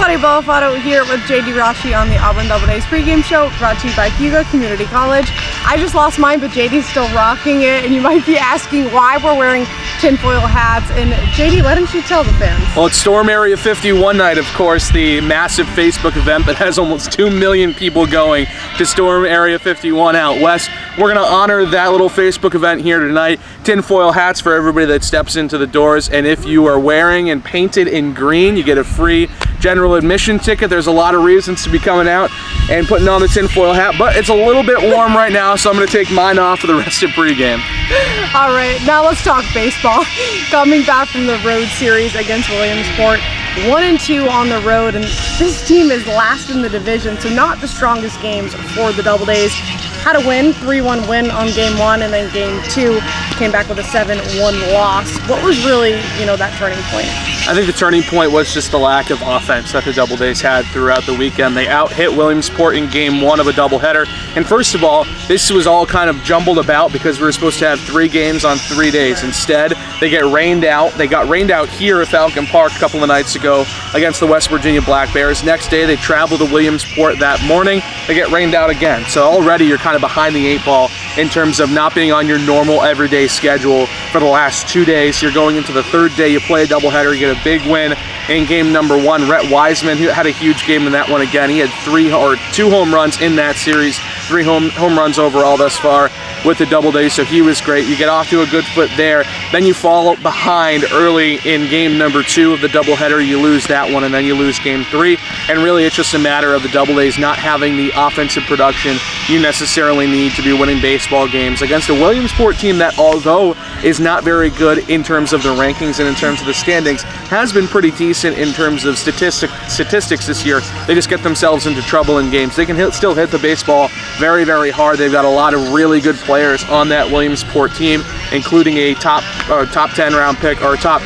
everybody, Bellafato here with JD Rashi on the Auburn Doubledays pregame show, brought to you by Hugo Community College. I just lost mine, but JD's still rocking it, and you might be asking why we're wearing tinfoil hats. And JD, why don't you tell the fans? Well, it's Storm Area 51 night, of course, the massive Facebook event that has almost 2 million people going to Storm Area 51 out west. We're going to honor that little Facebook event here tonight. Tinfoil hats for everybody that steps into the doors, and if you are wearing and painted in green, you get a free general admission ticket. There's a lot of reasons to be coming out and putting on the tinfoil hat, but it's a little bit warm right now, so I'm going to take mine off for the rest of pregame. All right, now let's talk baseball. Coming back from the road series against Williamsport, 1-2 on the road, and this team is last in the division, so not the strongest games for the Doubledays. Had a win, 3-1 win on game 1, and then game 2 came back with a 7-1 loss. What was really, that turning point? I think the turning point was just the lack of offense that the Doubledays had throughout the weekend. They out-hit Williamsport in game 1 of a doubleheader. And first of all, this was all kind of jumbled about because we were supposed to have 3 games on 3 days. Instead, they get rained out. They got rained out here at Falcon Park a couple of nights ago against the West Virginia Black Bears. Next day, they travel to Williamsport that morning. They get rained out again. So already you're kind of behind the 8 ball in terms of not being on your normal everyday schedule for the last 2 days. You're going into the 3rd day, you play a doubleheader, you get a big win in game number 1. Rhett Wiseman, who had a huge game in that one again. He had 2 home runs in that series, 3 home runs overall thus far with the Doubledays, so he was great. You get off to a good foot there. Then you fall behind early in game number 2 of the doubleheader. You lose that one, and then you lose game 3. And really, it's just a matter of the Doubledays not having the offensive production you necessarily need to be winning baseball games against a Williamsport team that, although is not very good in terms of the rankings and in terms of the standings, has been pretty decent in terms of statistics this year. They just get themselves into trouble in games. They can still hit the baseball very, very hard. They've got a lot of really good players on that Williamsport team, including a top 10 round pick, or top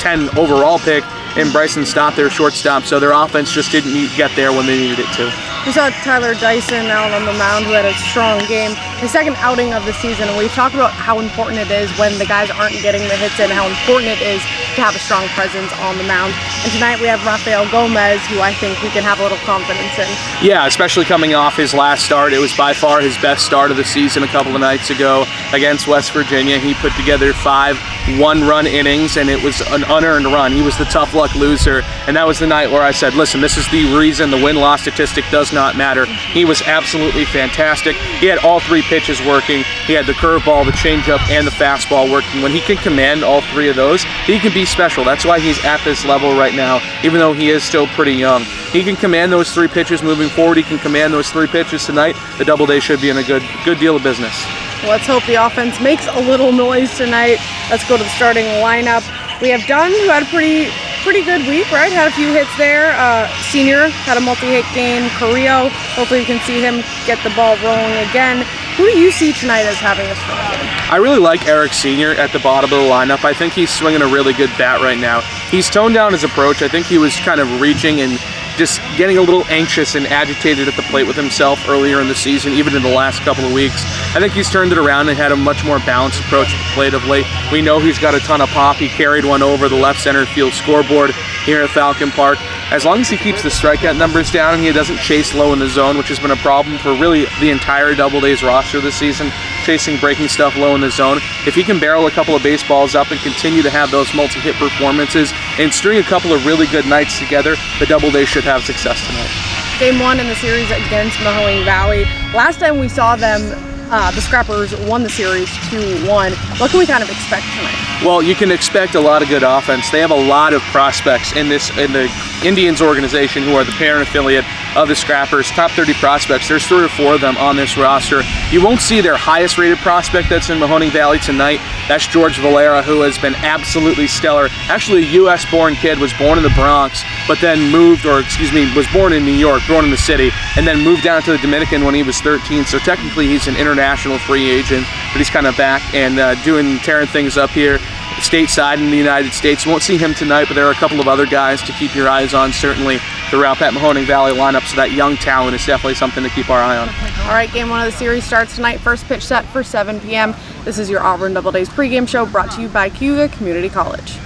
10 overall pick in Bryson Stott, their shortstop, so their offense just didn't get there when they needed it to. We saw Tyler Dyson out on the mound, who had a strong game, his second outing of the season, and we've talked about how important it is when the guys aren't getting the hits in, how important it is to have a strong presence on the mound. And tonight we have Rafael Gomez, who I think we can have a little confidence in. Yeah, especially coming off his last start. It was by far his best start of the season a couple of nights ago against West Virginia. He put together 5 one-run innings, and it was an unearned run. He was the tough luck loser, and that was the night where I said, listen, this is the reason the win-loss statistic does not matter. He was absolutely fantastic. He had all 3 pitches working. He had the curveball, the changeup, and the fastball working. When he can command all 3 of those, he can be special. That's why he's at this level right now, even though he is still pretty young. He can command those 3 pitches moving forward. He can command those 3 pitches tonight. The Doubledays should be in a good deal of business. Let's hope the offense makes a little noise tonight. Let's go to the starting lineup. We have Dunn, who had a pretty good week, right? Had a few hits there. Senior had a multi-hit game. Carrillo, hopefully we can see him get the ball rolling again. Who do you see tonight as having a strong game? I really like Eric Senior at the bottom of the lineup. I think he's swinging a really good bat right now. He's toned down his approach. I think he was kind of reaching and just getting a little anxious and agitated at the plate with himself earlier in the season, even in the last couple of weeks. I think he's turned it around and had a much more balanced approach at the plate of late. We know he's got a ton of pop. He carried one over the left center field scoreboard here at Falcon Park. As long as he keeps the strikeout numbers down and he doesn't chase low in the zone, which has been a problem for really the entire Doubledays roster this season, chasing breaking stuff low in the zone. If he can barrel a couple of baseballs up and continue to have those multi-hit performances and string a couple of really good nights together, the Doubledays should have success tonight. Game 1 in the series against Mahoning Valley. Last time we saw them, the Scrappers won the series 2-1. What can we kind of expect tonight? Well, you can expect a lot of good offense. They have a lot of prospects in the Indians organization, who are the parent affiliate of the Scrappers. Top 30 prospects. There's 3 or 4 of them on this roster. You won't see their highest rated prospect that's in Mahoning Valley tonight. That's George Valera, who has been absolutely stellar. Actually, a U.S.-born kid, was born in the Bronx, but then was born in New York, born in the city, and then moved down to the Dominican when he was 13. So technically he's an international free agent, but he's kind of back and tearing things up here stateside in the United States. You won't see him tonight, but there are a couple of other guys to keep your eyes on, certainly throughout that Mahoning Valley lineup, so that young talent is definitely something to keep our eye on. All right, game 1 of the series starts tonight. First pitch set for 7 p.m. This is your Auburn Doubledays pregame show, brought to you by Hugo Community College.